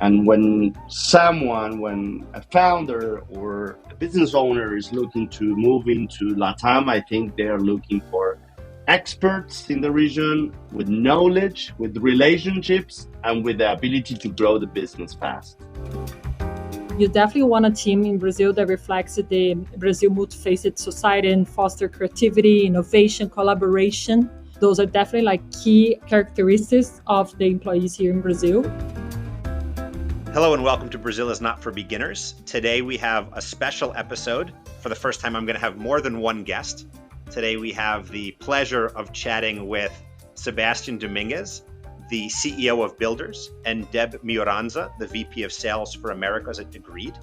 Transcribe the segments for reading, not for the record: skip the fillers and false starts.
And when a founder or a business owner is looking to move into LATAM, I think they are looking for experts in the region with knowledge, with relationships, and with the ability to grow the business fast. You definitely want a team in Brazil that reflects the Brazil multifaceted society and foster creativity, innovation, collaboration. Those are definitely like key characteristics of the employees here in Brazil. Hello and welcome to Brazil is Not for Beginners. Today we have a special episode. For the first time, I'm going to have more than one guest. Today we have the pleasure of chatting with Sebastian Dominguez, the CEO of Builders, and Débora Mioranzza, the VP of Sales for Americas at Degreed.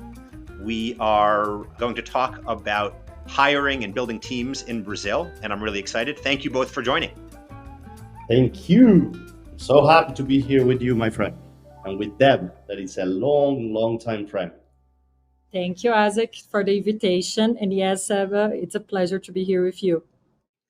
We are going to talk about hiring and building teams in Brazil, and I'm really excited. Thank you both for joining. Thank you. So happy to be here with you, my friend. And with Deb, that is a long time friend. Thank you, Isaac, for the invitation. And yes, Seba, it's a pleasure to be here with you.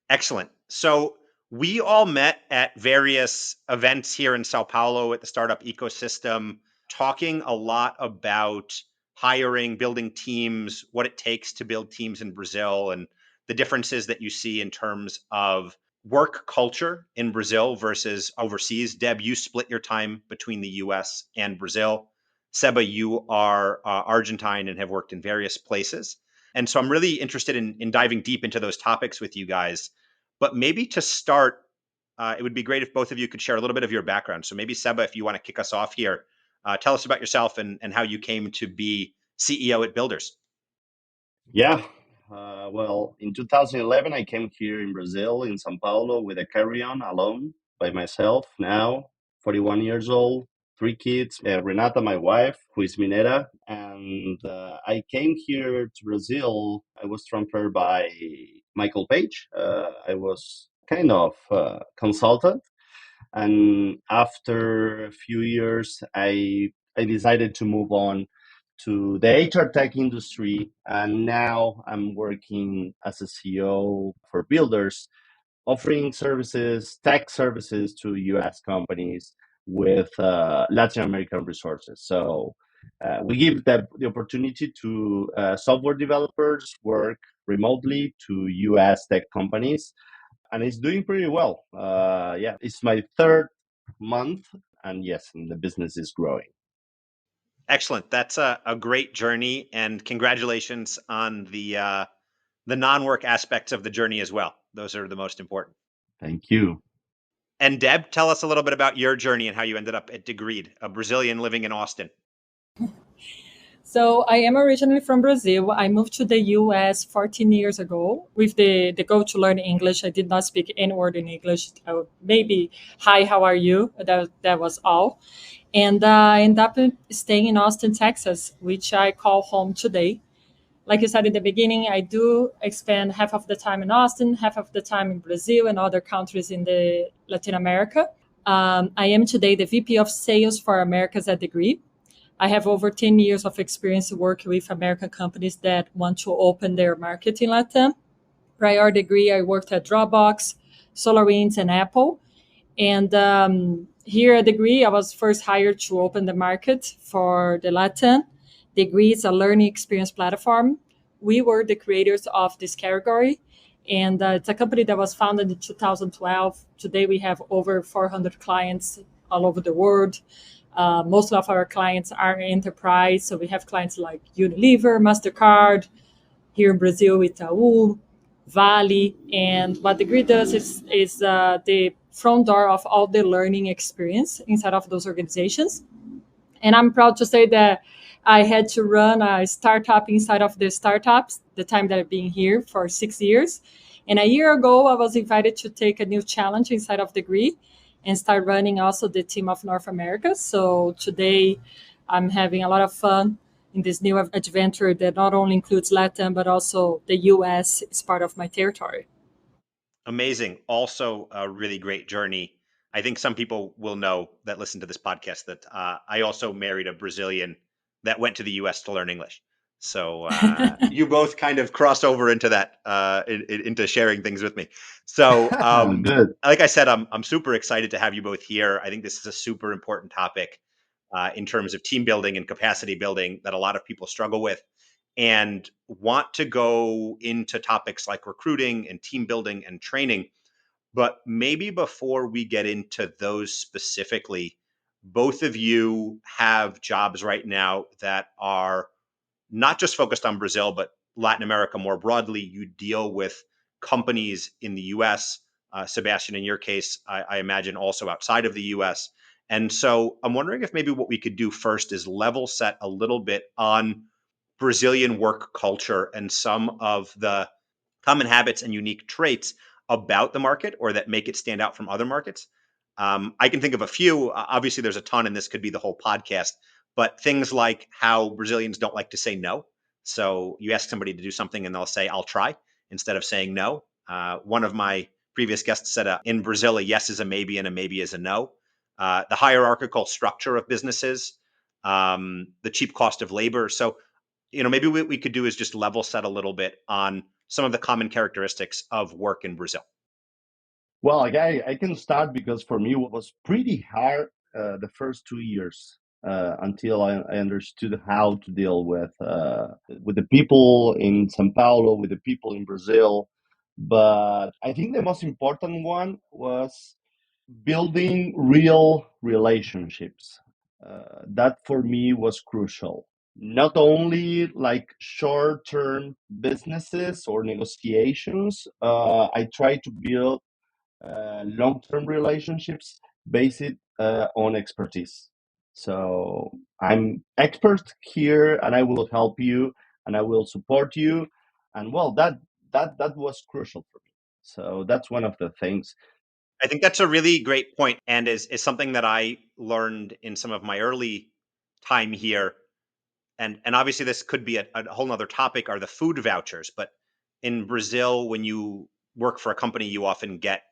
Excellent. So we all met at various events here in Sao Paulo at the startup ecosystem, talking a lot about hiring, building teams, what it takes to build teams in Brazil, and the differences that you see in terms of work culture in Brazil versus overseas. Deb, you split your time between the US and Brazil. Seba, you are Argentine and have worked in various places. And so I'm really interested in diving deep into those topics with you guys. But maybe to start, it would be great if both of you could share a little bit of your background. So maybe Seba, if you want to kick us off here, tell us about yourself and how you came to be CEO at Builders. Yeah. Well, in 2011, I came here in Brazil, in Sao Paulo, with a carry-on alone by myself. Now, 41 years old, 3 kids. Renata, my wife, who is Minera. And I came here to Brazil. I was transferred by Michael Page. I was kind of consultant. And after a few years, I decided to move on to the HR tech industry. And now I'm working as a CEO for Builders, offering services, tech services to US companies with Latin American resources. So we give the opportunity to software developers work remotely to US tech companies. And it's doing pretty well. It's my 3rd month. And yes, and the business is growing. Excellent. That's a great journey, and congratulations on the non-work aspects of the journey as well. Those are the most important. Thank you. And Deb, tell us a little bit about your journey and how you ended up at Degreed, a Brazilian living in Austin. So I am originally from Brazil. I moved to the US 14 years ago with the goal to learn English. I did not speak any word in English. Maybe, hi, how are you? That was all. And I ended up staying in Austin, Texas, which I call home today. Like you said in the beginning, I do spend half of the time in Austin, half of the time in Brazil and other countries in the Latin America. I am today the VP of Sales for Americas at Degreed. I have over 10 years of experience working with American companies that want to open their market in Latam. Prior degree, I worked at Dropbox, SolarWinds, and Apple. And here at Degreed, I was first hired to open the market for the Latam. Degreed is a learning experience platform. We were the creators of this category. And it's a company that was founded in 2012. Today, we have over 400 clients all over the world. Most of our clients are enterprise. So we have clients like Unilever, MasterCard, here in Brazil, Itaú, Vale. And what Degreed does is the front door of all the learning experience inside of those organizations. And I'm proud to say that I had to run a startup inside of the startups, the time that I've been here for 6 years. And a year ago, I was invited to take a new challenge inside of Degreed and start running also the team of North America. So today I'm having a lot of fun in this new adventure that not only includes Latin, but also the US is part of my territory. Amazing. Also a really great journey. I think some people will know that listen to this podcast that I also married a Brazilian that went to the US to learn English. So you both kind of cross over into that, into sharing things with me. So Good. like I said, I'm super excited to have you both here. I think this is a super important topic. in terms of team building and capacity building that a lot of people struggle with, and want to go into topics like recruiting and team building and training. But maybe before we get into those specifically, both of you have jobs right now that are not just focused on Brazil, but Latin America more broadly. You deal with companies in the US. Sebastian, in your case, I imagine also outside of the US. And so I'm wondering if maybe what we could do first is level set a little bit on Brazilian work culture and some of the common habits and unique traits about the market or that make it stand out from other markets. I can think of a few. Obviously, there's a ton, and this could be the whole podcast. But things like how Brazilians don't like to say no. So you ask somebody to do something, and they'll say, "I'll try," instead of saying no. One of my previous guests said, "In Brazil, a yes is a maybe, and a maybe is a no." The hierarchical structure of businesses, the cheap cost of labor. So maybe what we could do is just level set a little bit on some of the common characteristics of work in Brazil. Well, I can start because for me it was pretty hard the first 2 years until I understood how to deal with the people in São Paulo, with the people in Brazil. But I think the most important one was building real relationships. That for me was crucial. Not only like short term businesses or negotiations, I try to build long term relationships based on expertise. So I'm expert here and I will help you and I will support you. And well, that was crucial for me. So that's one of the things. I think that's a really great point, and is something that I learned in some of my early time here. And obviously this could be a whole nother topic, are the food vouchers. But in Brazil, when you work for a company, you often get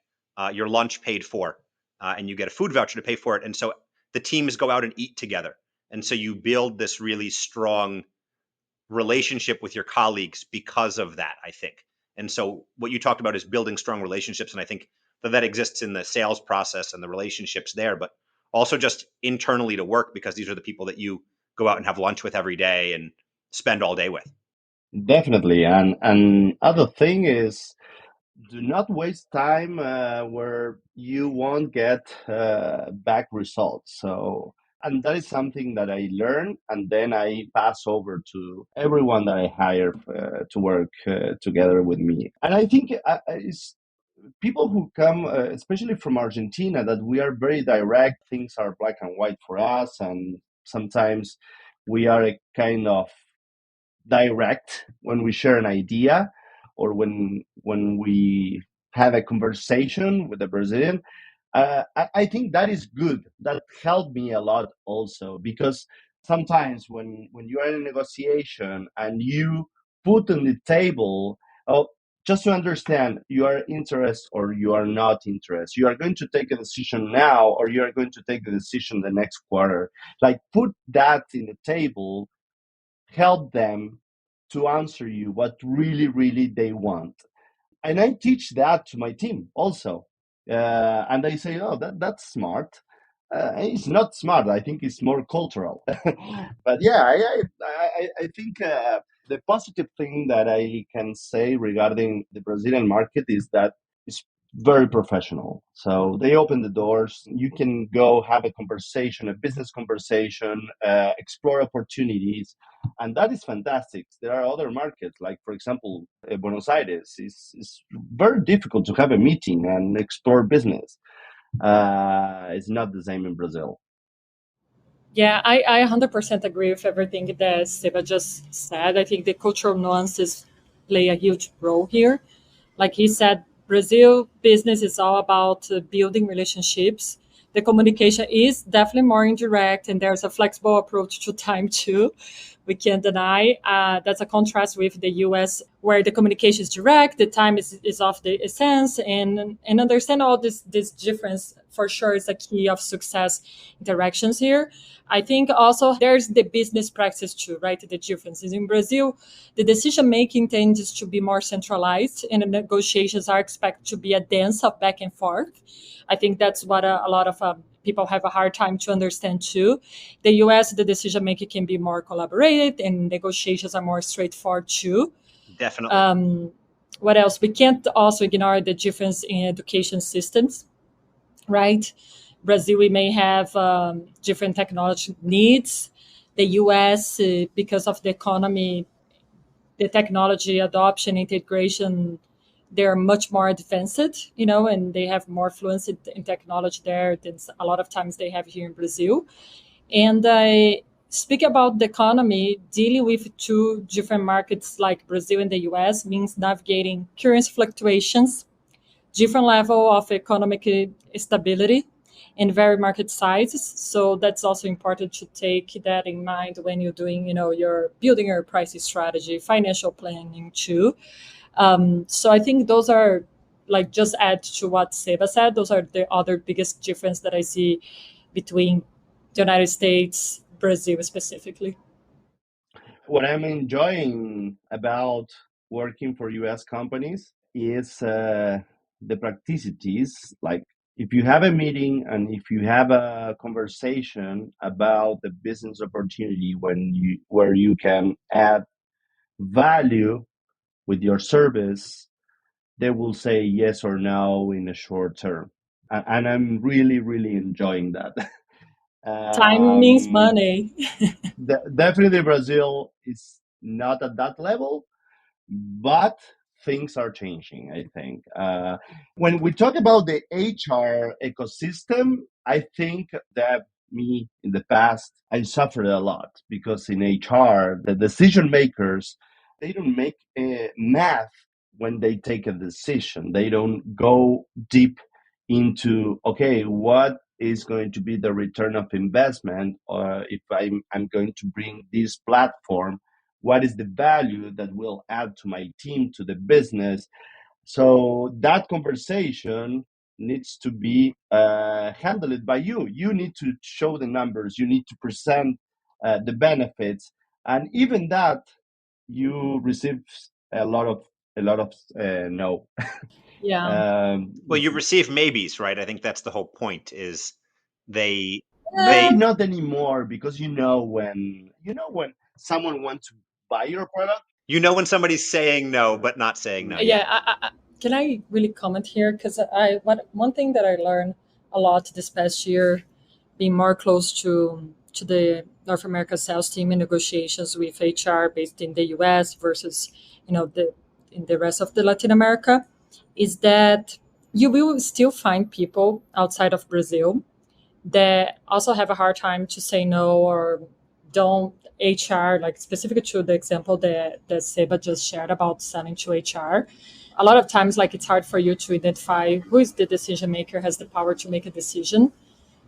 your lunch paid for, and you get a food voucher to pay for it. And so the teams go out and eat together. And so you build this really strong relationship with your colleagues because of that, I think. And so what you talked about is building strong relationships. And I think that exists in the sales process and the relationships there, but also just internally to work, because these are the people that you go out and have lunch with every day and spend all day with. Definitely. And other thing is, do not waste time where you won't get back results. So, and that is something that I learned, and then I pass over to everyone that I hire to work together with me. And I think it's people who come, especially from Argentina, that we are very direct. Things are black and white for us, and sometimes we are a kind of direct when we share an idea or when we have a conversation with a Brazilian. I think that is good. That helped me a lot also because sometimes when you are in a negotiation and you put on the table, oh, just to understand, you are interested or you are not interested. You are going to take a decision now or you are going to take the decision the next quarter. Like put that in the table, help them to answer you what really, really they want. And I teach that to my team also. And they say, oh, that's smart. It's not smart. I think it's more cultural. But yeah, I think the positive thing that I can say regarding the Brazilian market is that it's very professional. So they open the doors. You can go have a conversation, a business conversation, explore opportunities, and that is fantastic. There are other markets, like for example, Buenos Aires. It's very difficult to have a meeting and explore business. It's not the same in Brazil. Yeah, I 100% agree with everything that Seba just said. I think the cultural nuances play a huge role here. Like he said, Brazil business is all about building relationships. The communication is definitely more indirect, and there's a flexible approach to time too. We can't deny. That's a contrast with the US, where the communication is direct, the time is of the essence, and understand all this difference for sure is a key of success interactions here. I think also there's the business practice too, right? The differences in Brazil, the decision making tends to be more centralized, and the negotiations are expected to be a dance of back and forth. I think that's what a lot of people have a hard time to understand too. The US, the decision making can be more collaborated and negotiations are more straightforward too. Definitely. What else? We can't also ignore the difference in education systems, right? Brazil, we may have different technology needs. The US, because of the economy, the technology adoption, integration, they're much more advanced, and they have more fluency in technology there than a lot of times they have here in Brazil. And I speak about the economy, dealing with two different markets like Brazil and the US means navigating currency fluctuations, different level of economic stability, and vary market sizes. So that's also important to take that in mind when you're doing, you're building your pricing strategy, financial planning too. So I think those are, like, just add to what Seba said. Those are the other biggest difference that I see between the United States, Brazil specifically. What I'm enjoying about working for US companies is the practicities. Like, if you have a meeting and if you have a conversation about the business opportunity where you can add value with your service, they will say yes or no in a short term. And I'm really, really enjoying that. Time means um, money. Definitely Brazil is not at that level, but things are changing, I think. When we talk about the HR ecosystem, I think that me in the past, I suffered a lot because in HR, the decision makers, they don't make math when they take a decision. They don't go deep into, okay, what is going to be the return of investment, or if I'm going to bring this platform, what is the value that will add to my team, to the business. So that conversation needs to be handled by you. You need to show the numbers, you need to present the benefits, and even that, you receive a lot of no. Yeah. Well, you receive maybes, right? I think that's the whole point. Is they Maybe they not anymore, because when someone wants to buy your product. when somebody's saying no but not saying no. Yeah. Yeah. Can I really comment here? Because one thing that I learned a lot this past year, being more close to the North America sales team in negotiations with HR based in the US versus, the in the rest of the Latin America, is that you will still find people outside of Brazil that also have a hard time to say no, or don't. HR, like specific to the example that Seba just shared about selling to HR, a lot of times, like, it's hard for you to identify who is the decision maker, has the power to make a decision.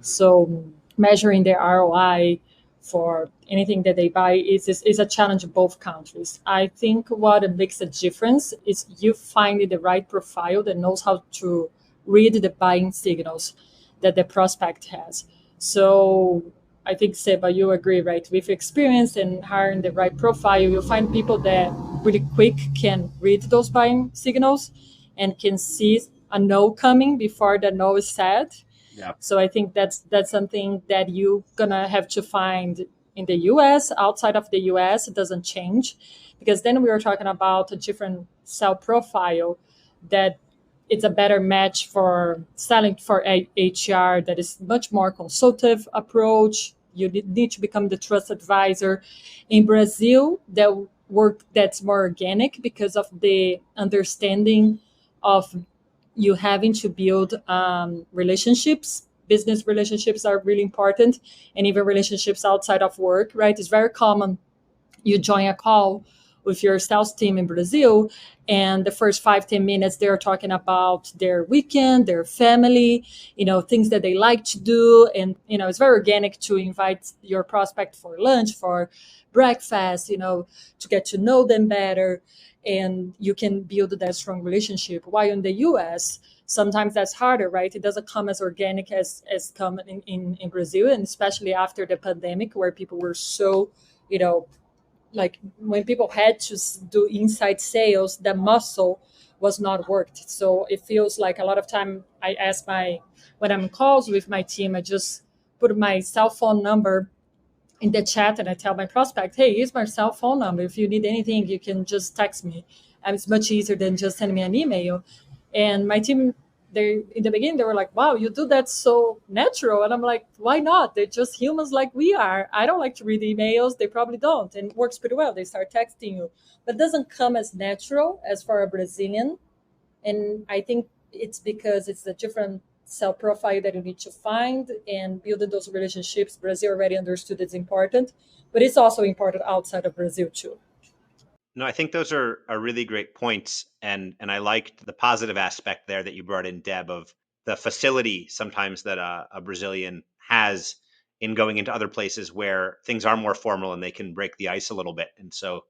So measuring their ROI for anything that they buy is a challenge in both countries. I think what makes a difference is you finding the right profile that knows how to read the buying signals that the prospect has. So I think, Seba, you agree, right? With experience and hiring the right profile, you'll find people that really quick can read those buying signals and can see a no coming before the no is said. Yeah. So I think that's something that you're gonna have to find in the US. Outside of the US, it doesn't change, because then we are talking about a different sell profile that it's a better match for selling for HR, that is much more consultative approach. You need to become the trust advisor. In Brazil, that work that's more organic because of the understanding of you having to build relationships. Business relationships are really important, and even relationships outside of work, right? It's very common you join a call with your sales team in Brazil, and the first 5-10 minutes they're talking about their weekend, their family, things that they like to do. And it's very organic to invite your prospect for lunch, for breakfast, to get to know them better, and you can build that strong relationship. While in the US, sometimes that's harder, right? It doesn't come as organic as come in Brazil, and especially after the pandemic, where people were so, you know like, when people had to do inside sales, the muscle was not worked. So it feels like a lot of time I ask when I'm in calls with my team, I just put my cell phone number in the chat and I tell my prospect, hey, here's my cell phone number. If you need anything, you can just text me. And it's much easier than just sending me an email. And my team, they in the beginning, they were like, wow, you do that so natural. And I'm like, why not? They're just humans like we are. I don't like to read emails. They probably don't. And it works pretty well. They start texting you. But it doesn't come as natural as for a Brazilian. And I think it's because it's a different self profile that you need to find and building those relationships. Brazil already understood it's important, but it's also important outside of Brazil too. No, I think those are really great points, and I liked the positive aspect there that you brought in, Deb, of the facility sometimes that a Brazilian has in going into other places where things are more formal and they can break the ice a little bit. And so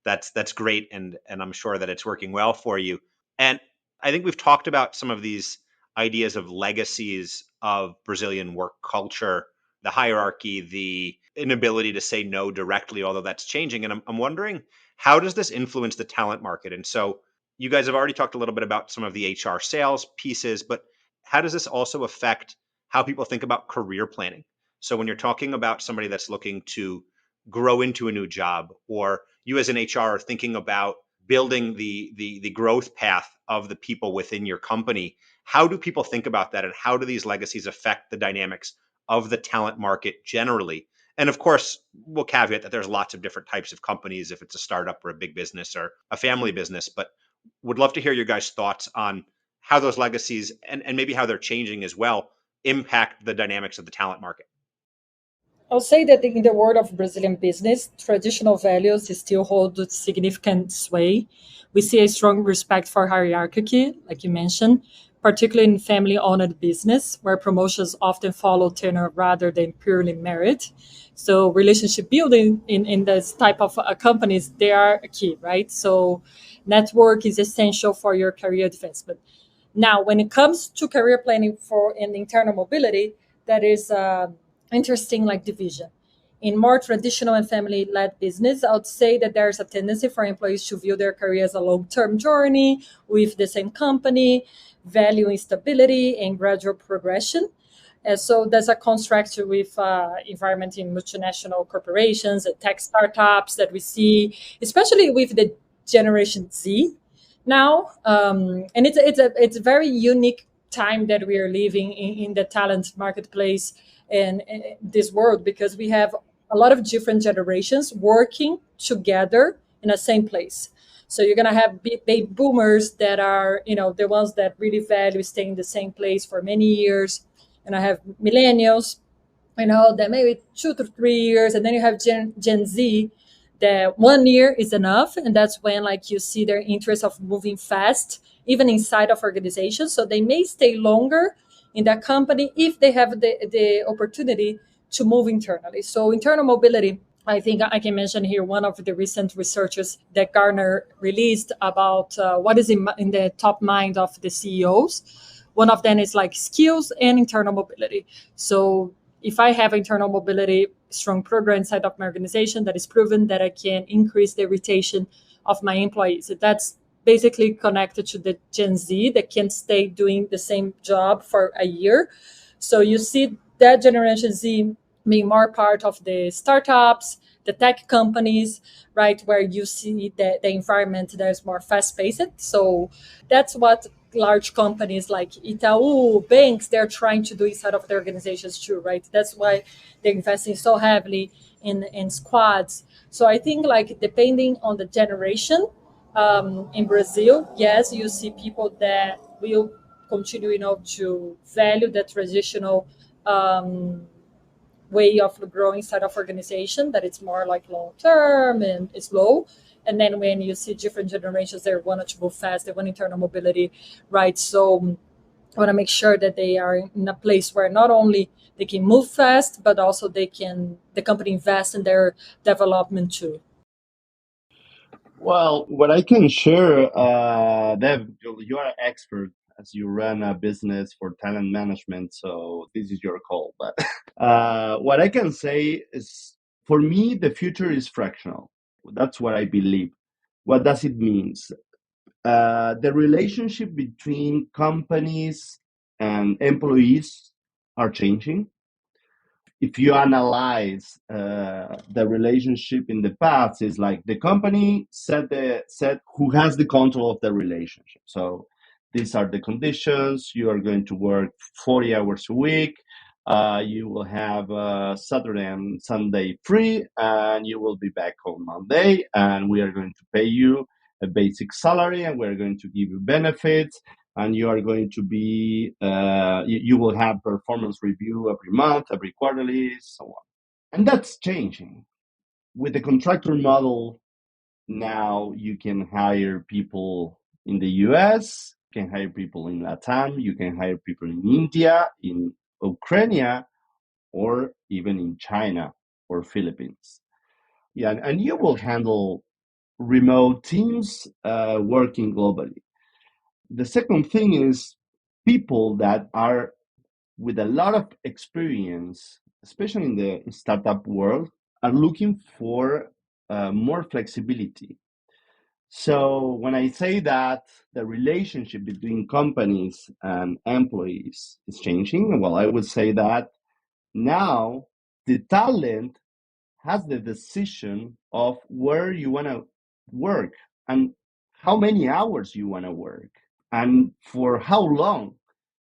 that's great, and I'm sure that it's working well for you. And I think we've talked about some of these ideas of legacies of Brazilian work culture, the hierarchy, the inability to say no directly, although that's changing. And I'm wondering, how does this influence the talent market? And so you guys have already talked a little bit about some of the HR sales pieces, but how does this also affect how people think about career planning? So when you're talking about somebody that's looking to grow into a new job, or you as an HR are thinking about building the growth path of the people within your company, how do people think about that, and how do these legacies affect the dynamics of the talent market generally? And of course, we'll caveat that there's lots of different types of companies, if it's a startup or a big business or a family business, but would love to hear your guys' thoughts on how those legacies and maybe how they're changing as well impact the dynamics of the talent market. I'll say that in the world of Brazilian business, traditional values still hold significant sway. We see a strong respect for hierarchy, like you mentioned, particularly in family-owned business, where promotions often follow tenure rather than purely merit. So relationship building in this type of companies, they are a key, right? So network is essential for your career advancement. Now, when it comes to career planning for an internal mobility, that is interesting like division. In more traditional and family-led business, I would say that there's a tendency for employees to view their career as a long-term journey with the same company, valuing stability and gradual progression. And so there's a construct with environment in multinational corporations and tech startups that we see, especially with the Generation Z now, and it's a very unique time that we are living in the talent marketplace and this world, because we have a lot of different generations working together in the same place. So you're gonna have baby boomers that are, the ones that really value staying in the same place for many years, and I have millennials, that maybe 2 to 3 years, and then you have Gen Z that 1 year is enough, and that's when like you see their interest of moving fast, even inside of organizations. So they may stay longer in that company if they have the opportunity to move internally. So internal mobility, I think I can mention here one of the recent researchers that Gartner released about what is in the top mind of the CEOs. One of them is like skills and internal mobility. So if I have internal mobility, strong program inside of my organization that is proven that I can increase the retention of my employees. That's basically connected to the Gen Z that can stay doing the same job for a year. So you see that Generation Z being more part of the startups, the tech companies, right, where you see the environment that is more fast paced. So that's what large companies like Itaú, banks, they're trying to do inside of their organizations too, right? That's why they're investing so heavily in squads. So I think like depending on the generation, in Brazil, yes, you see people that will continue, to value the traditional way of growing inside of organization, that it's more like long term and it's low. And then when you see different generations, they want to move fast, they want internal mobility, right? So I want to make sure that they are in a place where not only they can move fast, but also the company invest in their development too. Well, what I can share, Dev, you are an expert as you run a business for talent management, so this is your call. But what I can say is, for me, the future is fractional. That's what I believe. What does it mean? the relationship between companies and employees are changing. If you analyze the relationship in the past, is like the company said who has the control of the relationship. So these are the conditions. You are going to work 40 hours a week. You will have Saturday and Sunday free, and you will be back home Monday. And we are going to pay you a basic salary, and we're going to give you benefits, and you are going to be you will have performance review every month, every quarterly, so on. And that's changing with the contractor model. Now you can hire people in the US, you can hire people in Latam, you can hire people in India, in Ukraine, or even in China or Philippines. Yeah, and you will handle remote teams working globally. The second thing is people that are with a lot of experience, especially in the startup world, are looking for more flexibility. So when I say that the relationship between companies and employees is changing, well, I would say that now the talent has the decision of where you want to work and how many hours you want to work and for how long,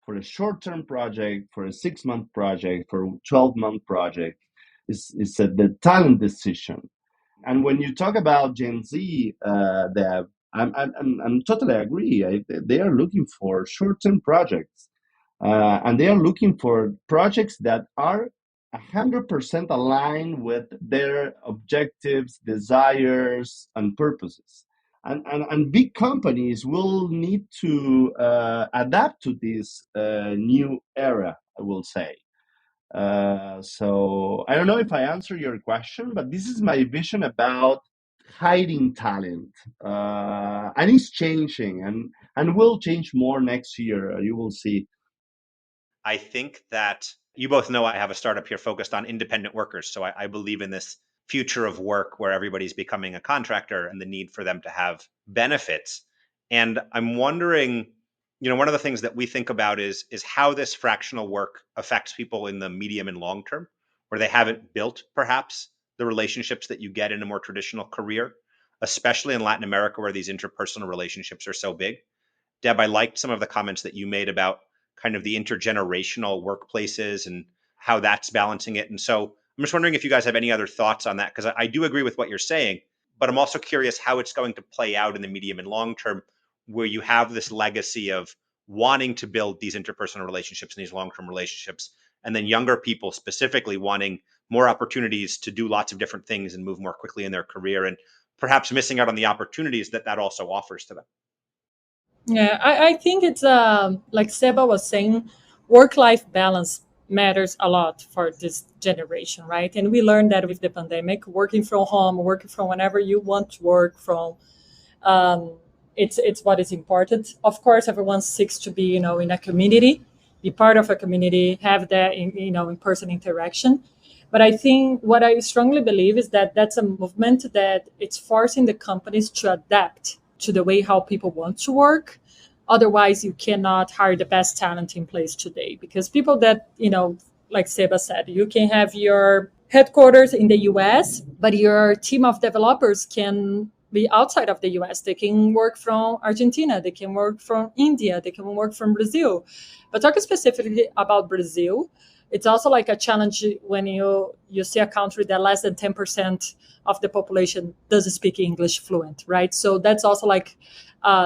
for a short-term project, for a 6-month project, for a 12-month project. Is the talent decision. And when you talk about Gen Z, I'm totally agree. They are looking for short-term projects, and they are looking for projects that are 100% aligned with their objectives, desires, and purposes. And big companies will need to adapt to this new era, I will say. So I don't know if I answer your question, but this is my vision about hiding talent, and it's changing, and will change more next year. You will see. I think that you both know I have a startup here focused on independent workers. So I believe in this future of work where everybody's becoming a contractor and the need for them to have benefits. And I'm wondering, one of the things that we think about is how this fractional work affects people in the medium and long term, where they haven't built perhaps the relationships that you get in a more traditional career, especially in Latin America where these interpersonal relationships are so big. Deb, I liked some of the comments that you made about kind of the intergenerational workplaces and how that's balancing it. And so I'm just wondering if you guys have any other thoughts on that, because I do agree with what you're saying, but I'm also curious how it's going to play out in the medium and long term, where you have this legacy of wanting to build these interpersonal relationships and these long-term relationships, and then younger people specifically wanting more opportunities to do lots of different things and move more quickly in their career, and perhaps missing out on the opportunities that also offers to them. Yeah, I think it's like Seba was saying, work-life balance matters a lot for this generation, right? And we learned that with the pandemic, working from home, working from whenever you want to work from, um, it's what is important. Of course, everyone seeks to be, in a community, be part of a community, have that in-person interaction. But I think what I strongly believe is that that's a movement that it's forcing the companies to adapt to the way how people want to work. Otherwise, you cannot hire the best talent in place today, because people that, like Seba said, you can have your headquarters in the US, but your team of developers can be outside of the US. They can work from Argentina, they can work from India, they can work from Brazil. But talking specifically about Brazil, it's also like a challenge when you see a country that less than 10% of the population doesn't speak English fluent, right? So that's also like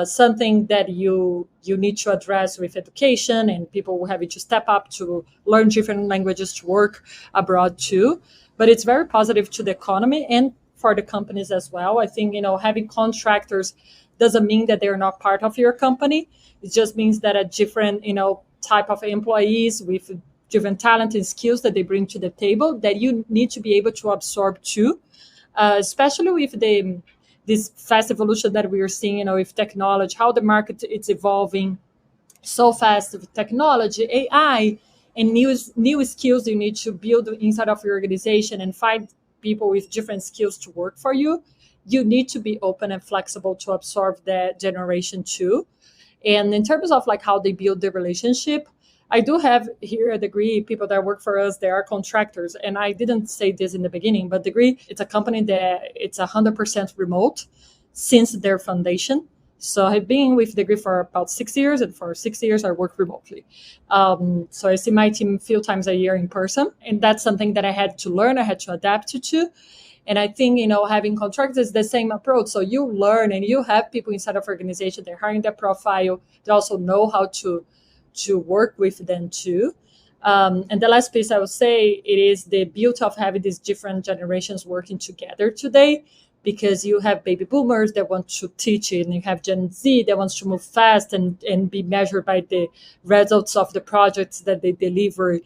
something that you need to address with education, and people will have to step up to learn different languages to work abroad too. But it's very positive to the economy and for the companies as well. I think having contractors doesn't mean that they're not part of your company. It just means that a different type of employees with different talent and skills that they bring to the table that you need to be able to absorb too, especially with this fast evolution that we are seeing, with technology, how the market is evolving so fast with technology, AI, and new skills you need to build inside of your organization and find people with different skills to work for you. you need to be open and flexible to absorb that generation too. And in terms of like how they build the relationship, I do have here at Degree people that work for us. They are contractors, and I didn't say this in the beginning, but Degree, it's a company that it's 100% remote since their foundation. So I've been with Degree for about 6 years, and for 6 years I work remotely. So I see my team a few times a year in person, and that's something that I had to learn. I had to adapt to. And I think, having contracts is the same approach. So you learn and you have people inside of organization, they're hiring their profile. They also know how to work with them too. And the last piece I would say, it is the beauty of having these different generations working together today, because you have baby boomers that want to teach it, and you have Gen Z that wants to move fast and be measured by the results of the projects that they deliver.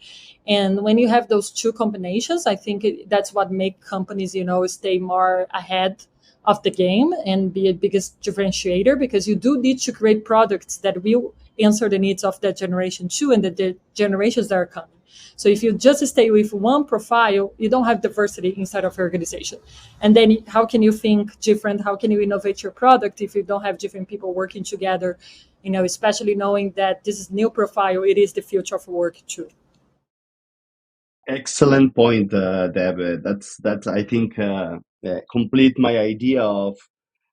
And when you have those two combinations, I think that's what make companies, stay more ahead of the game and be a biggest differentiator, because you do need to create products that will answer the needs of that generation too, and the generations that are coming. So if you just stay with one profile, you don't have diversity inside of your organization. And then how can you think different? How can you innovate your product if you don't have different people working together? Especially knowing that this is new profile, it is the future of work too. Excellent point, Deb. That's I think complete my idea of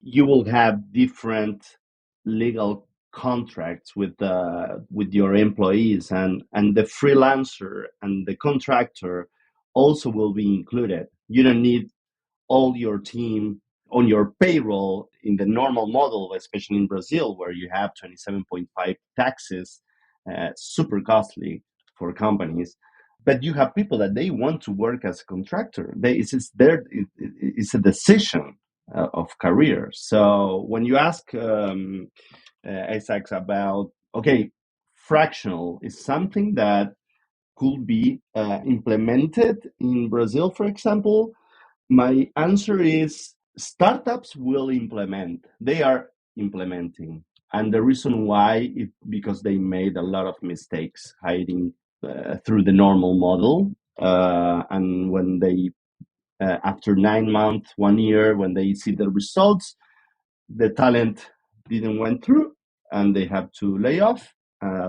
you will have different legal contracts with your employees, and the freelancer and the contractor also will be included. You don't need all your team on your payroll in the normal model, especially in Brazil, where you have 27.5 taxes, super costly for companies. But you have people that they want to work as a contractor. It's a decision of career. So when you ask Isaac about, okay, fractional is something that could be implemented in Brazil, for example, my answer is startups will implement. They are implementing. And the reason why is because they made a lot of mistakes hiding through the normal model. And when they, after 9 months, 1 year, when they see the results, the talent didn't went through and they have to lay off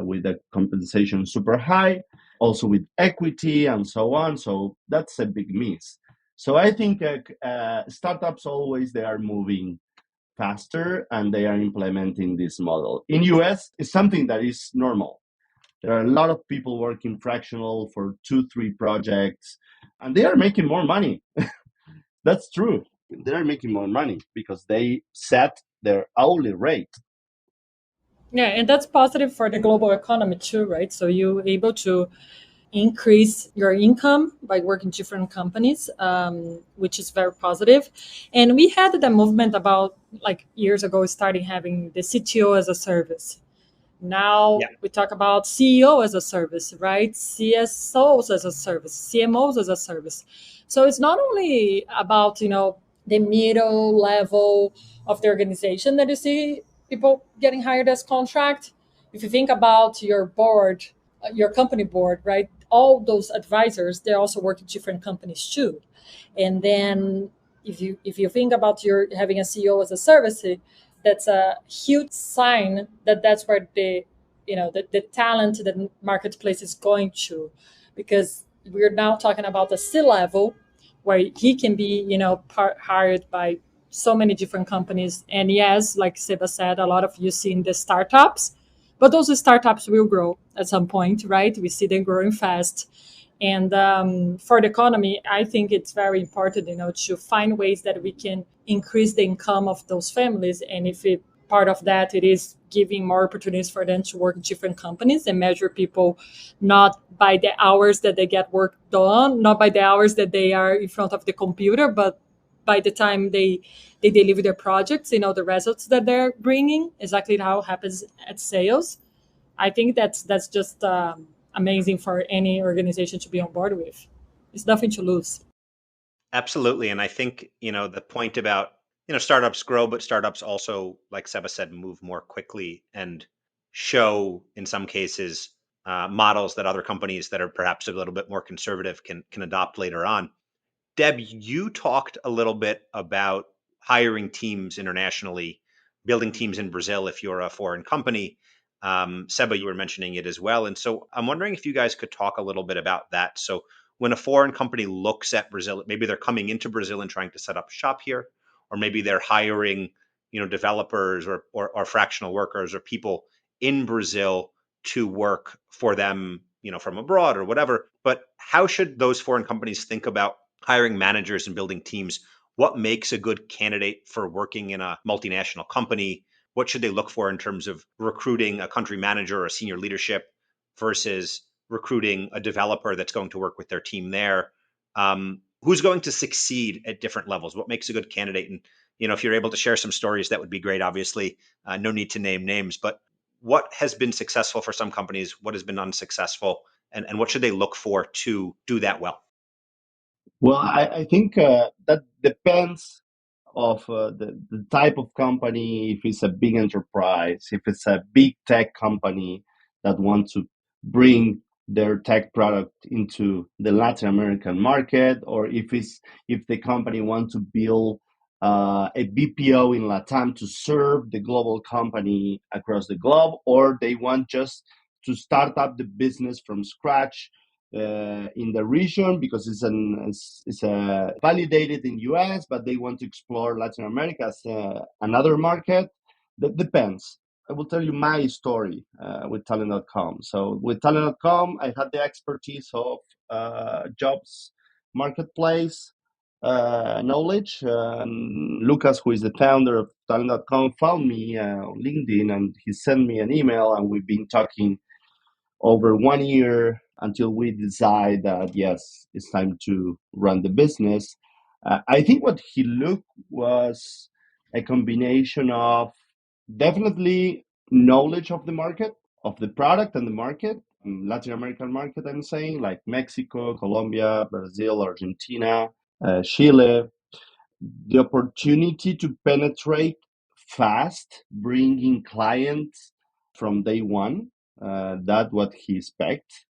with the compensation super high, also with equity and so on. So that's a big miss. So I think startups always, they are moving faster and they are implementing this model. In US, it's something that is normal. There are a lot of people working fractional for 2, 3 projects, and they are making more money. That's true. They're making more money because they set their hourly rate. Yeah, and that's positive for the global economy too, right? So you're able to increase your income by working different companies, which is very positive. And we had the movement about like years ago, starting having the CTO as a service. Now Yeah. we talk about CEO as a service, right? CSOs as a service, CMOs as a service. So it's not only about, the middle level of the organization that you see people getting hired as contract. If you think about your board, your company board, right? All those advisors, they also work in different companies too. And then if you think about your having a CEO as a service, that's a huge sign that that's where the talent that marketplace is going to, because we're now talking about the C level where he can be hired by so many different companies. And yes, like Seba said, a lot of you see in the startups, but those startups will grow at some point, right? We see them growing fast. And for the economy, I think it's very important, to find ways that we can increase the income of those families. And if part of that, it is giving more opportunities for them to work in different companies and measure people not by the hours that they get work done, not by the hours that they are in front of the computer, but by the time they deliver their projects, the results that they're bringing, exactly how it happens at sales. I think that's just amazing for any organization to be on board with. It's nothing to lose. Absolutely. And I think, the point about, startups grow, but startups also, like Seba said, move more quickly and show, in some cases, models that other companies that are perhaps a little bit more conservative can adopt later on. Deb, you talked a little bit about hiring teams internationally, building teams in Brazil if you're a foreign company. Seba, you were mentioning it as well. And so I'm wondering if you guys could talk a little bit about that. So when a foreign company looks at Brazil, maybe they're coming into Brazil and trying to set up shop here, or maybe they're hiring, developers or fractional workers or people in Brazil to work for them, from abroad or whatever. But how should those foreign companies think about hiring managers and building teams? What makes a good candidate for working in a multinational company? What should they look for in terms of recruiting a country manager or a senior leadership versus recruiting a developer that's going to work with their team there? Who's going to succeed at different levels? What makes a good candidate? And if you're able to share some stories, that would be great. Obviously, no need to name names, but what has been successful for some companies? What has been unsuccessful? And what should they look for to do that well? Well, I think that depends of the type of company, if it's a big enterprise, if it's a big tech company that wants to bring their tech product into the Latin American market, or if the company wants to build a BPO in Latam to serve the global company across the globe, or they want just to start up the business from scratch in the region because it's validated in US, but they want to explore Latin America as another market. That depends. I will tell you my story with Talent.com. So with Talent.com, I had the expertise of jobs marketplace knowledge. Lucas, who is the founder of Talent.com, found me on LinkedIn and he sent me an email, and we've been talking over 1 year until we decide that yes, it's time to run the business. I think what he looked was a combination of definitely knowledge of the market, of the product and the market, Latin American market, I'm saying, like Mexico, Colombia, Brazil, Argentina, Chile, the opportunity to penetrate fast, bringing clients from day one. That's what he expects,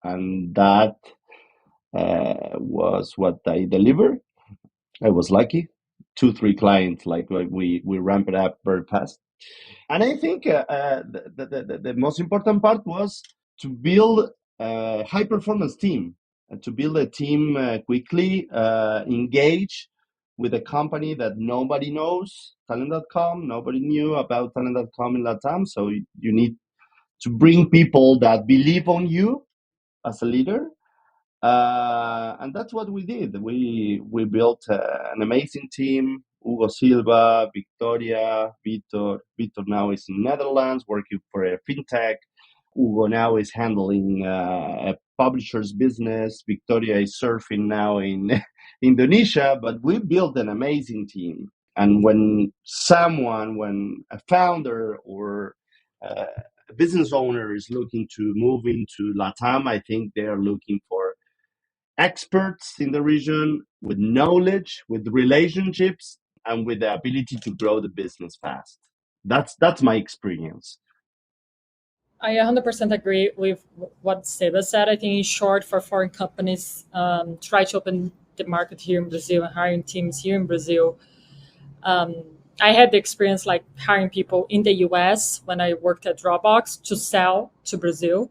and that was what I delivered. I was lucky, 2, 3 clients, like we ramp it up very fast. And I think the most important part was to build a high performance team, to build a team quickly, engage with a company that nobody knows, Talent.com. Nobody knew about Talent.com in Latam. So you need to bring people that believe on you as a leader, and that's what we did. We built an amazing team. Hugo Silva, Victoria, Vitor. Vitor now is in Netherlands working for a fintech. Hugo now is handling a publisher's business. Victoria is surfing now in Indonesia. But we built an amazing team. And when a founder or a business owner is looking to move into Latam, I think they are looking for experts in the region with knowledge, with relationships, and with the ability to grow the business fast. That's my experience. I 100% agree with what Seba said. I think, in short, for foreign companies, try to open the market here in Brazil and hiring teams here in Brazil. I had the experience like hiring people in the US when I worked at Dropbox to sell to Brazil,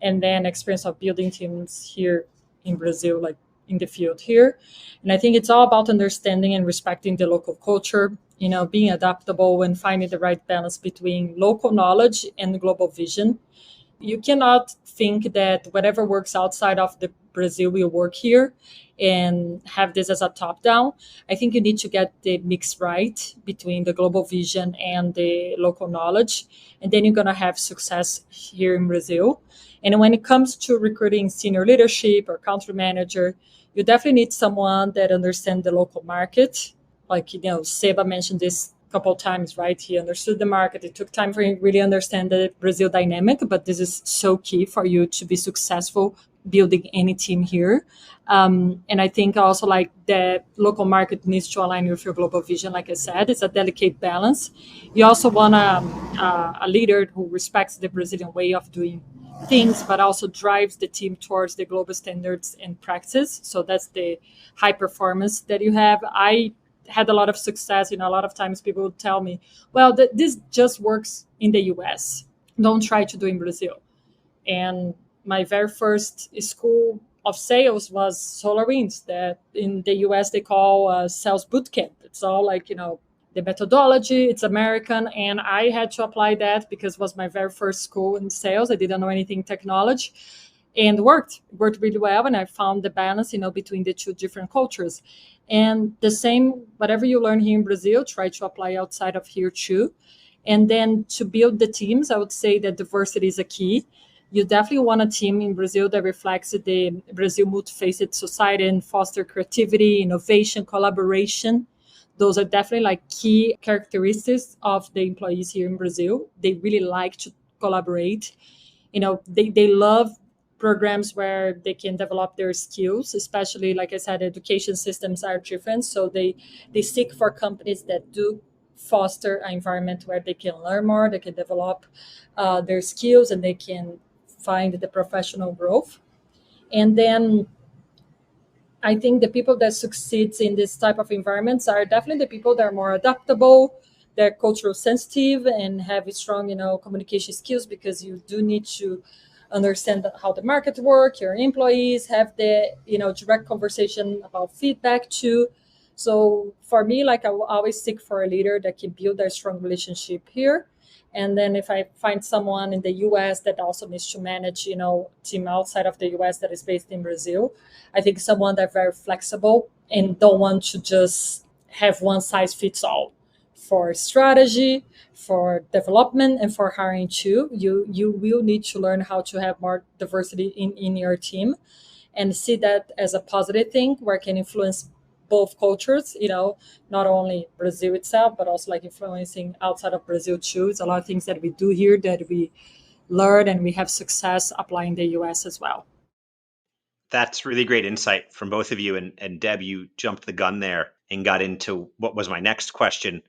and then experience of building teams here in Brazil, like in the field here. And I think it's all about understanding and respecting the local culture, being adaptable and finding the right balance between local knowledge and global vision. You cannot think that whatever works outside of the Brazil will work here and have this as a top down. I think you need to get the mix right between the global vision and the local knowledge, and then you're going to have success here in Brazil. And when it comes to recruiting senior leadership or country manager, you definitely need someone that understands the local market. Like, Seba mentioned this a couple of times, right? He understood the market. It took time for him to really understand the Brazil dynamic, but this is so key for you to be successful building any team here. And I think also like the local market needs to align with your global vision. Like I said, it's a delicate balance. You also want a leader who respects the Brazilian way of doing things, but also drives the team towards the global standards and practice. So that's the high performance that you have. I had a lot of success. A lot of times people would tell me, well, this just works in the US. Don't try to do in Brazil. And my very first school of sales was SolarWinds, that in the US they call sales bootcamp. It's all like, the methodology, it's American. And I had to apply that because it was my very first school in sales. I didn't know anything technology, and worked really well. And I found the balance, between the two different cultures. And the same, whatever you learn here in Brazil, try to apply outside of here too. And then to build the teams, I would say that diversity is a key. You definitely want a team in Brazil that reflects the Brazil multifaceted society and foster creativity, innovation, collaboration. Those are definitely like key characteristics of the employees here in Brazil. They really like to collaborate. They love programs where they can develop their skills, especially, like I said, education systems are different. So they seek for companies that do foster an environment where they can learn more, they can develop their skills, and they can find the professional growth. And then I think the people that succeeds in this type of environments are definitely the people that are more adaptable, they're cultural sensitive, and have strong, communication skills, because you do need to understand how the market works. Your employees have the, direct conversation about feedback too. So for me, like, I will always seek for a leader that can build a strong relationship here. And then if I find someone in the US that also needs to manage, team outside of the US that is based in Brazil, I think someone that's very flexible and don't want to just have one size fits all for strategy, for development, and for hiring too. You will need to learn how to have more diversity in your team, and see that as a positive thing where it can influence both cultures, not only Brazil itself, but also like influencing outside of Brazil too. It's a lot of things that we do here that we learn and we have success applying the US as well. That's really great insight from both of you. And Deb, you jumped the gun there and got into what was my next question,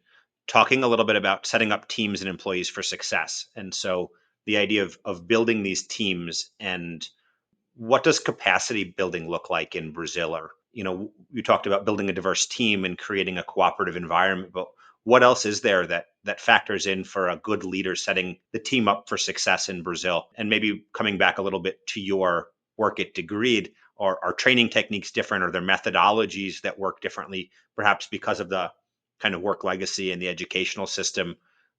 talking a little bit about setting up teams and employees for success. And so the idea of building these teams, and what does capacity building look like in Brazil? Or, you talked about building a diverse team and creating a cooperative environment, but what else is there that factors in for a good leader setting the team up for success in Brazil? And maybe coming back a little bit to your work at Degreed, are training techniques different? Are there methodologies that work differently, perhaps because of the kind of work legacy and the educational system?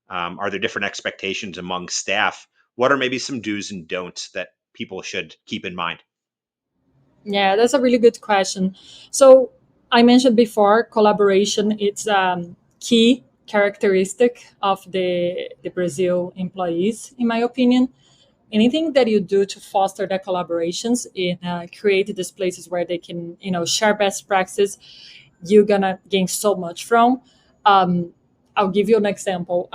Are there different expectations among staff? What are maybe some do's and don'ts that people should keep in mind? Yeah, that's a really good question. So I mentioned before, collaboration, it's key characteristic of the Brazil employees, in my opinion. Anything that you do to foster the collaborations and create these places where they can, share best practices, you're gonna gain so much from. I'll give you an example.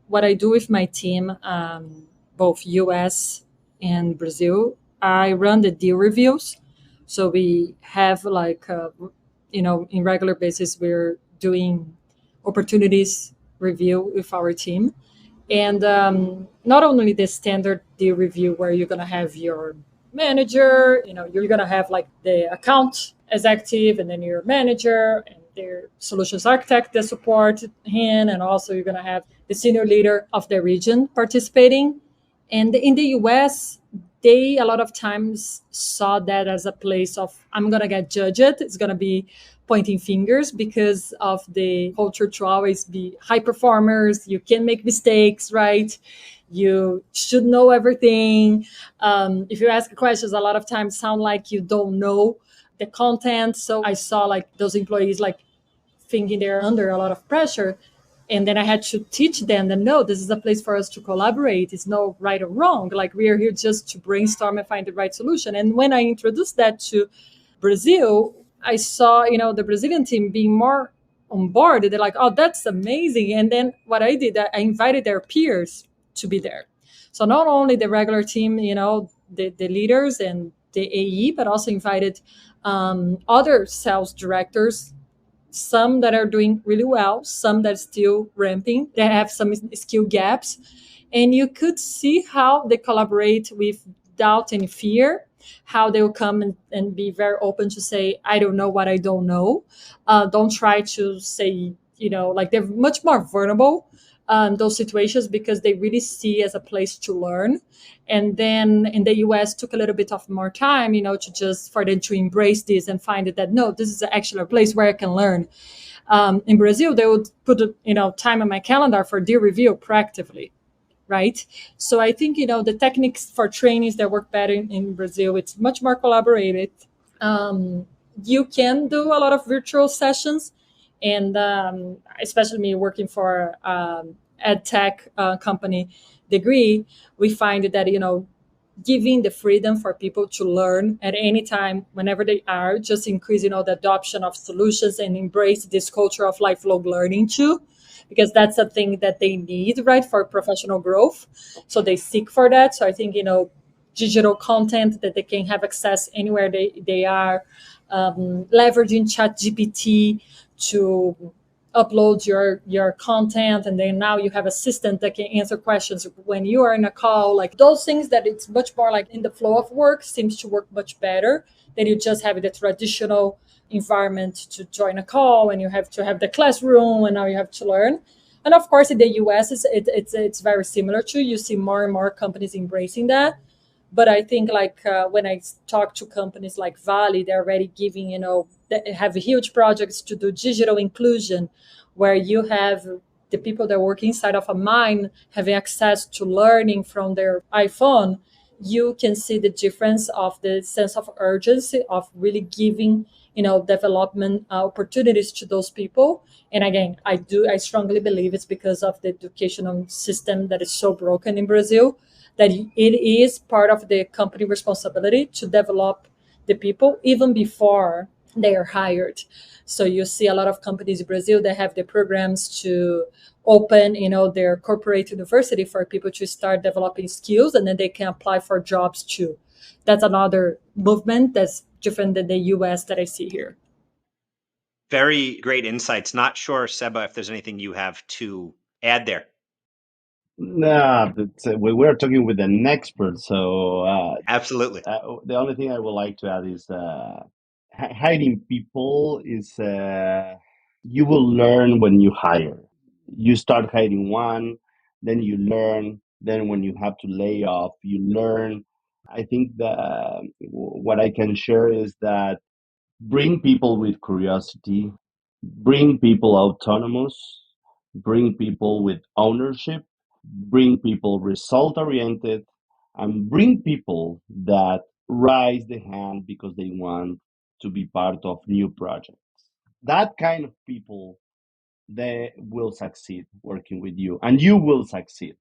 What I do with my team, both US and Brazil, I run the deal reviews. So we have in regular basis, we're doing opportunities review with our team. And not only the standard deal review where you're going to have your manager, you're going to have like the account executive and then your manager and their solutions architect that support him. And also you're going to have the senior leader of the region participating. And in the US, they a lot of times saw that as a place of, I'm going to get judged. It's going to be pointing fingers because of the culture to always be high performers. You can make mistakes, right? You should know everything. If you ask questions, a lot of times sound like you don't know the content. So I saw like those employees like thinking they're under a lot of pressure. And then I had to teach them that no, this is a place for us to collaborate. It's no right or wrong. Like we are here just to brainstorm and find the right solution. And when I introduced that to Brazil, I saw, the Brazilian team being more on board. They're like, oh, that's amazing. And then what I did, I invited their peers to be there. So not only the regular team, the leaders and the AE, but also invited other sales directors, some that are doing really well, some that are still ramping, that have some skill gaps. And you could see how they collaborate with doubt and fear. how they will come and be very open to say, I don't know what I don't know. Don't try to say, like they're much more vulnerable those situations because they really see as a place to learn. And then in the US took a little bit of more time, to just for them to embrace this and find it that no, this is actually a place where I can learn. In Brazil, they would put time on my calendar for deal review proactively, right? So I think the techniques for trainings that work better in Brazil, it's much more collaborated. You can do a lot of virtual sessions, and especially me working for ed tech company degree, we find that giving the freedom for people to learn at any time, whenever they are, just increasing the adoption of solutions and embrace this culture of lifelong learning too, because that's a thing that they need, right, for professional growth. So they seek for that. So I think, digital content that they can have access anywhere they are, leveraging chat GPT to upload your content, and then now you have assistant that can answer questions when you are in a call, like those things that it's much more like in the flow of work seems to work much better than you just have the traditional environment to join a call and you have to have the classroom and now you have to learn. And of course in the US it's very similar to, you see more and more companies embracing that. But I think like when I talk to companies like Vale, they're already giving, they have huge projects to do digital inclusion, where you have the people that work inside of a mine having access to learning from their iPhone. You can see the difference of the sense of urgency of really giving, development opportunities to those people. And again, I strongly believe it's because of the educational system that is so broken in Brazil, that it is part of the company responsibility to develop the people even before they are hired. So you see a lot of companies in Brazil that have the programs to open, their corporate university for people to start developing skills, and then they can apply for jobs too. That's another movement that's different than the US that I see here. Very great insights. Not sure, Seba, if there's anything you have to add there. Nah, we're talking with an expert, so Absolutely. the only thing I would like to add is hiring people is you will learn when you hire. You start hiring one, then you learn. Then when you have to lay off, you learn. I think that what I can share is that bring people with curiosity, bring people autonomous, bring people with ownership, bring people result oriented, and bring people that raise the hand because they want to be part of new projects. That kind of people, they will succeed working with you, and you will succeed.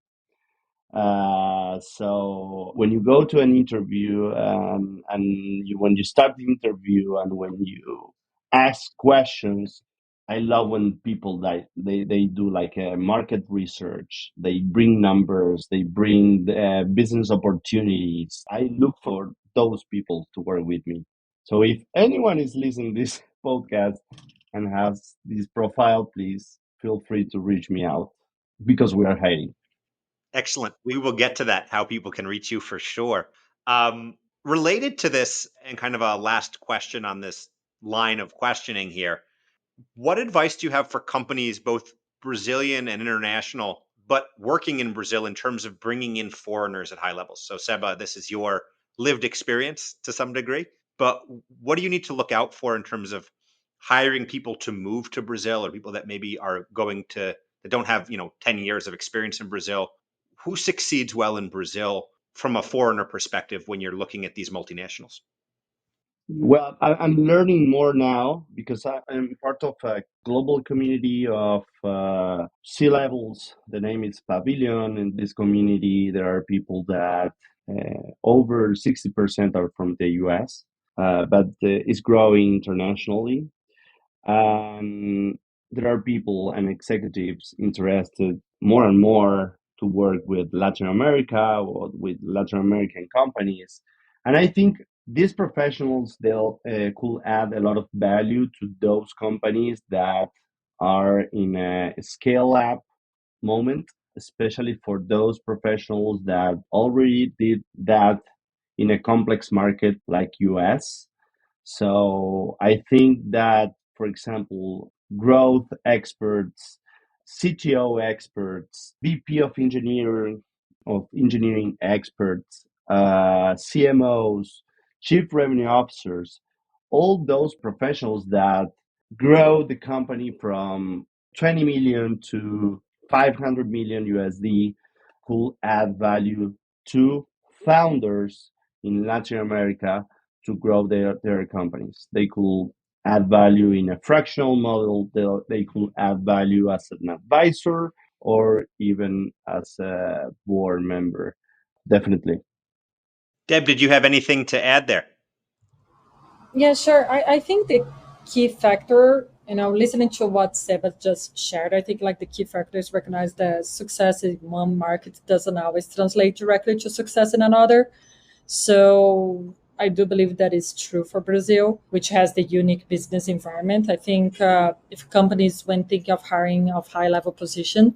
So when you go to an interview, when you start the interview and when you ask questions, I love when people they do like a market research. They bring numbers, they bring business opportunities. I look for those people to work with me. So if anyone is listening this podcast and has this profile, please feel free to reach me out because we are hiring. Excellent. We will get to that, how people can reach you for sure. Um, Related to this, and kind of a last question on this line of questioning here, what advice do you have for companies, both Brazilian and international, but working in Brazil in terms of bringing in foreigners at high levels? So, Seba, this is your lived experience to some degree, but what do you need to look out for in terms of hiring people to move to Brazil, or people that maybe are going to, that don't have, 10 years of experience in Brazil? Who succeeds well in Brazil from a foreigner perspective when you're looking at these multinationals? Well, I'm learning more now because I'm part of a global community of C-levels. The name is Pavilion. In this community, there are people that over 60% are from the US, but it's growing internationally. There are people and executives interested more and more to work with Latin America or with Latin American companies. And I think these professionals, they'll could add a lot of value to those companies that are in a scale up moment, especially for those professionals that already did that in a complex market like US. So I think that, for example, growth experts, CTO experts, VP of engineering experts, CMOs, chief revenue officers, all those professionals that grow the company from 20 million to 500 million USD could add value to founders in Latin America to grow their companies. They could add value in a fractional model. They could add value as an advisor or even as a board member. Definitely. Deb, did you have anything to add there? Yeah, sure. I think the key factor, listening to what Seba just shared, I think like the key factor is recognize that success in one market doesn't always translate directly to success in another. So I do believe that is true for Brazil, which has the unique business environment. I think if companies, when thinking of hiring of high level position,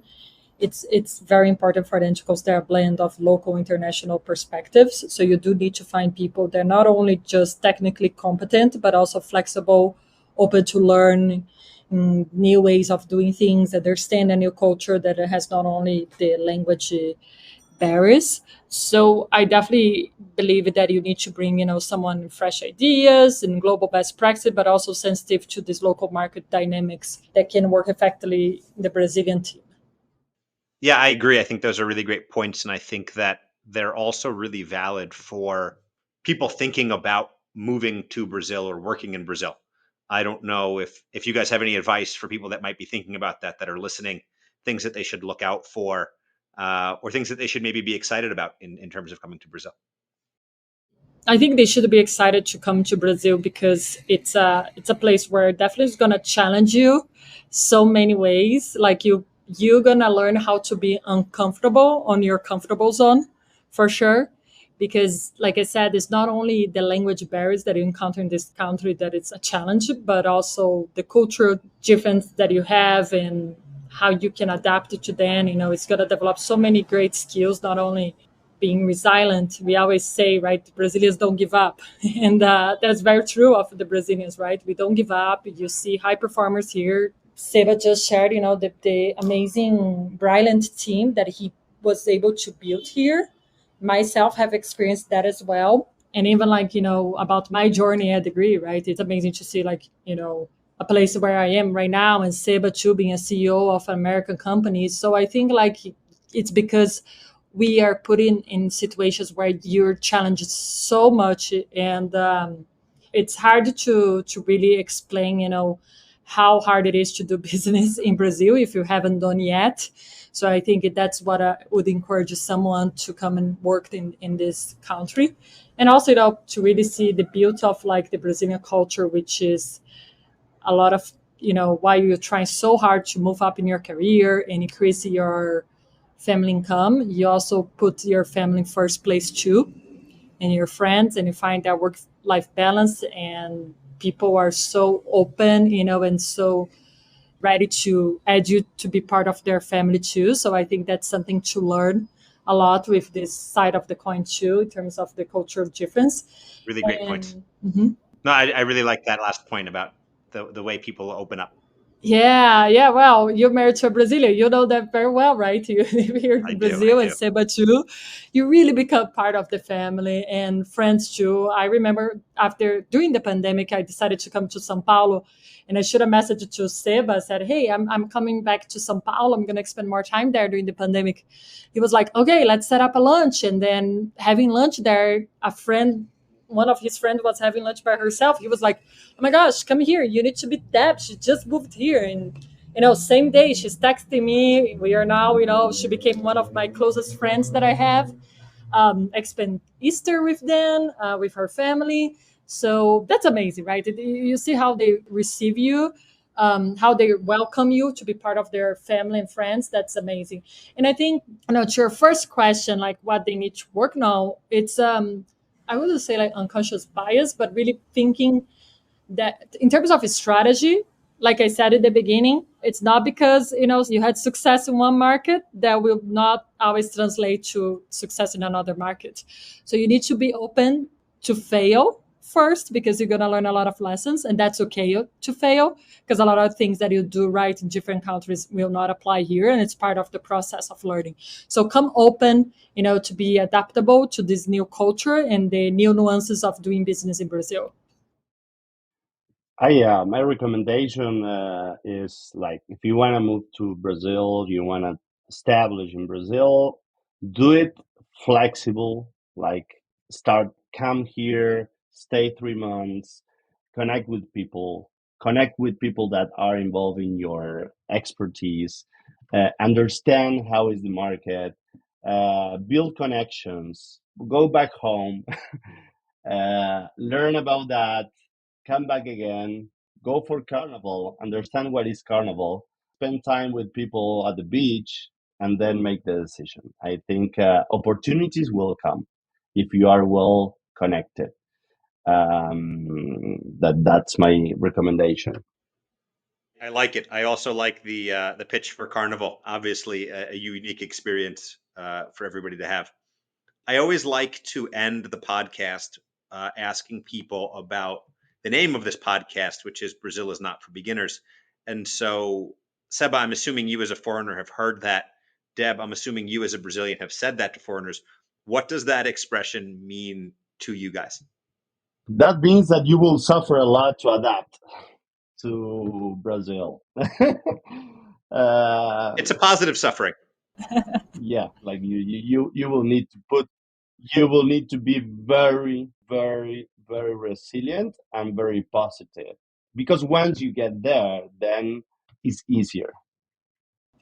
it's very important for them to consider a blend of local international perspectives. So you do need to find people that are not only just technically competent but also flexible, open to learn new ways of doing things, understand a new culture that has not only the language barriers. So I definitely believe that you need to bring, someone fresh ideas and global best practice, but also sensitive to this local market dynamics that can work effectively in the Brazilian team. Yeah, I agree. I think those are really great points. And I think that they're also really valid for people thinking about moving to Brazil or working in Brazil. I don't know if you guys have any advice for people that might be thinking about that are listening, things that they should look out for, or things that they should maybe be excited about in terms of coming to Brazil. I think they should be excited to come to Brazil because it's a place where definitely is gonna challenge you so many ways. Like you're gonna learn how to be uncomfortable on your comfortable zone for sure. Because like I said, it's not only the language barriers that you encounter in this country that it's a challenge, but also the cultural difference that you have and how you can adapt it to them. It's gonna develop so many great skills, not only being resilient. We always say, right, Brazilians don't give up. And that's very true of the Brazilians, right? We don't give up. You see high performers here. Seba just shared, the amazing, brilliant team that he was able to build here. Myself have experienced that as well. And even like, about my journey at degree, right? It's amazing to see like, a place where I am right now and Seba too being a CEO of an American company. So I think like it's because we are put in situations where you're challenged so much and it's hard to really explain how hard it is to do business in Brazil if you haven't done yet. So I think that's what I would encourage someone to come and work in this country, and also to really see the beauty of like the Brazilian culture, which is a lot of why you're trying so hard to move up in your career and increase your family income. You also put your family in first place too, and your friends, and you find that work life balance, and people are so open, and so ready to add you to be part of their family too. So I think that's something to learn a lot with this side of the coin too, in terms of the cultural difference. Really great points. And mhm. No, I really like that last point about the way people open up. Yeah, yeah. Well, you're married to a Brazilian. You know that very well, right? You live here I in do. I Brazil and do. Seba too. You really become part of the family and friends too. I remember during the pandemic, I decided to come to São Paulo, and I should have messaged to Seba. Said, "Hey, I'm coming back to São Paulo. I'm gonna spend more time there during the pandemic." He was like, "Okay, let's set up a lunch." And then having lunch there, one of his friends was having lunch by herself. He was like, "Oh my gosh, come here, you need to meet Deb, she just moved here." And same day she's texting me. We are now, she became one of my closest friends that I have. I spent Easter with them, with her family. So that's amazing, right? You see how they receive you, how they welcome you to be part of their family and friends. That's amazing. And I think, to your first question, like what they need to work now, it's I wouldn't say like unconscious bias, but really thinking that in terms of strategy, like I said at the beginning, it's not because you had success in one market that will not always translate to success in another market. So you need to be open to fail first, because you're going to learn a lot of lessons, and that's okay to fail, because a lot of things that you do right in different countries will not apply here, and it's part of the process of learning. So come open, to be adaptable to this new culture and the new nuances of doing business in Brazil. My recommendation is, like, if you want to move to Brazil, you want to establish in Brazil, do it flexible. Like, come here, stay 3 months, connect with people that are involved in your expertise, understand how is the market, build connections, go back home, learn about that, come back again, go for carnival, understand what is carnival, spend time with people at the beach, and then make the decision. I think opportunities will come if you are well connected. That's my recommendation. I like it. I also like the pitch for Carnival. Obviously, a unique experience for everybody to have. I always like to end the podcast asking people about the name of this podcast, which is Brazil is Not for Beginners. And so, Seba, I'm assuming you as a foreigner have heard that. Deb, I'm assuming you as a Brazilian have said that to foreigners. What does that expression mean to you guys? That means that you will suffer a lot to adapt to Brazil. It's a positive suffering. Yeah, like you will need to be very, very, very resilient and very positive, because once you get there, then it's easier.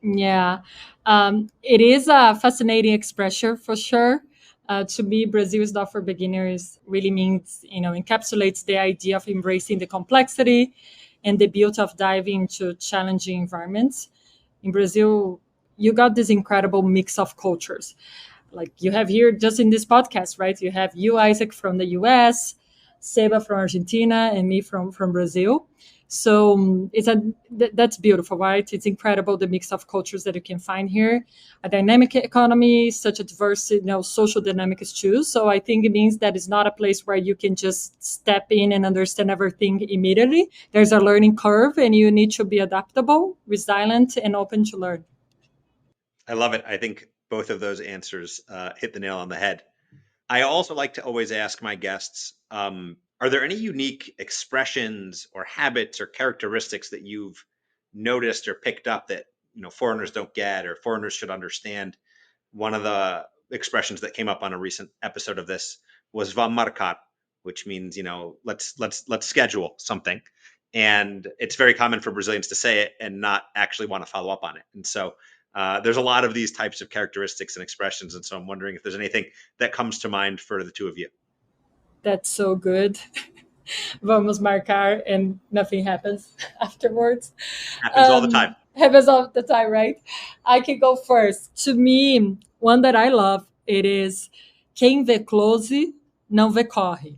Yeah, it is a fascinating expression for sure. To me, Brazil is not for beginners really means, encapsulates the idea of embracing the complexity and the beauty of diving into challenging environments. In Brazil, you got this incredible mix of cultures. Like you have here just in this podcast, right? You have you, Isaac, from the US, Seba from Argentina, and me from Brazil. So that's beautiful, right? It's incredible the mix of cultures that you can find here. A dynamic economy, such a diverse, social dynamics too. So I think it means that it's not a place where you can just step in and understand everything immediately. There's a learning curve, and you need to be adaptable, resilient, and open to learn. I love it. I think both of those answers hit the nail on the head. I also like to always ask my guests, are there any unique expressions or habits or characteristics that you've noticed or picked up that foreigners don't get or foreigners should understand? One of the expressions that came up on a recent episode of this was "vamos marcar," which means let's schedule something, and it's very common for Brazilians to say it and not actually want to follow up on it. And so there's a lot of these types of characteristics and expressions, and so I'm wondering if there's anything that comes to mind for the two of you. That's so good. Vamos marcar, and nothing happens afterwards. Happens all the time. Happens all the time, right? I can go first. To me, one that I love, it is quem vê close não vê corre,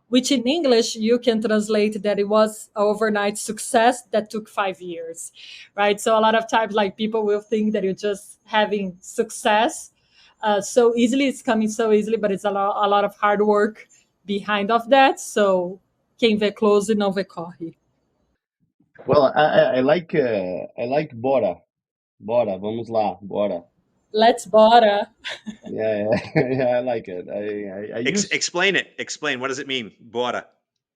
which in English you can translate that it was an overnight success that took 5 years, right? So a lot of times, like, people will think that you're just having success so easily, it's coming so easily, but it's a lot of hard work behind of that. So quem vê close não vê corre. Well, I like bora. Bora, vamos lá, bora. Let's bora. Yeah, yeah, yeah, I like it. I use Explain it. Explain. What does it mean? Bora.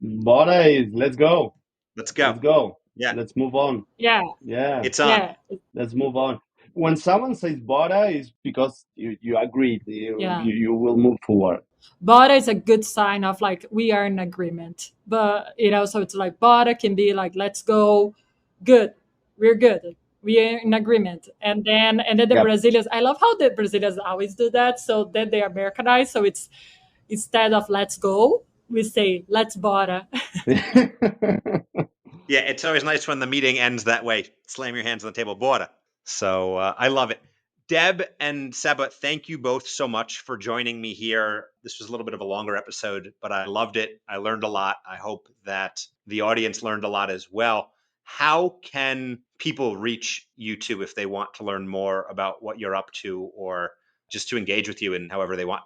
bora is let's go. Let's go. Let's go. Yeah. Let's move on. Yeah, Yeah, It's on. yeah, let's move on. When someone says bora, is because you agree. yeah. You will move forward. Bora is a good sign of like we are in agreement. But so it's like bora can be like let's go, good, we're good, we are in agreement. And then the Yep. Brazilians, I love how the Brazilians always do that. So then they Americanize. So it's instead of let's go, we say let's bora. Yeah, it's always nice when the meeting ends that way. Slam your hands on the table, bora. So I love it. Deb and Seba, thank you both so much for joining me here. This was a little bit of a longer episode, but I loved it. I learned a lot. I hope that the audience learned a lot as well. how can people reach you two if they want to learn more about what you're up to or just to engage with you in however they want?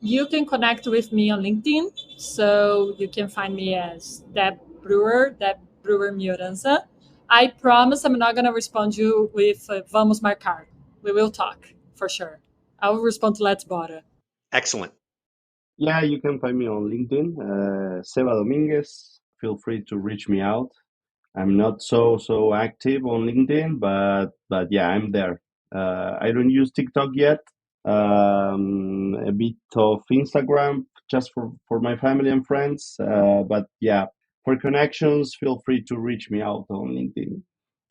You can connect with me on LinkedIn. So you can find me as Débora Mioranzza. I promise I'm not going to respond you with Vamos Marcar. We will talk for sure. I will respond to Let's Bora. Excellent. Yeah, you can find me on LinkedIn, Seba Dominguez. Feel free to reach me out. I'm not so active on LinkedIn, but yeah, I'm there. I don't use TikTok yet. A bit of Instagram just for my family and friends. But yeah, for connections, feel free to reach me out on LinkedIn.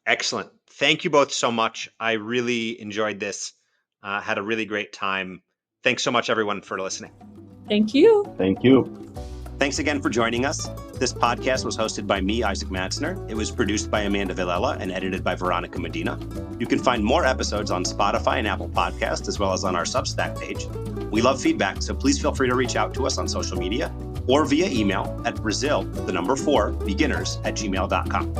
Excellent. Thank you both so much. I really enjoyed this. Had a really great time. Thanks so much, everyone, for listening. Thank you. Thank you. Thanks again for joining us. This podcast was hosted by me, Isaac Matzner. It was produced by Amanda Villela and edited by Veronica Medina. You can find more episodes on Spotify and Apple Podcasts, as well as on our Substack page. We love feedback, so please feel free to reach out to us on social media or via email at Brazil4beginners@gmail.com.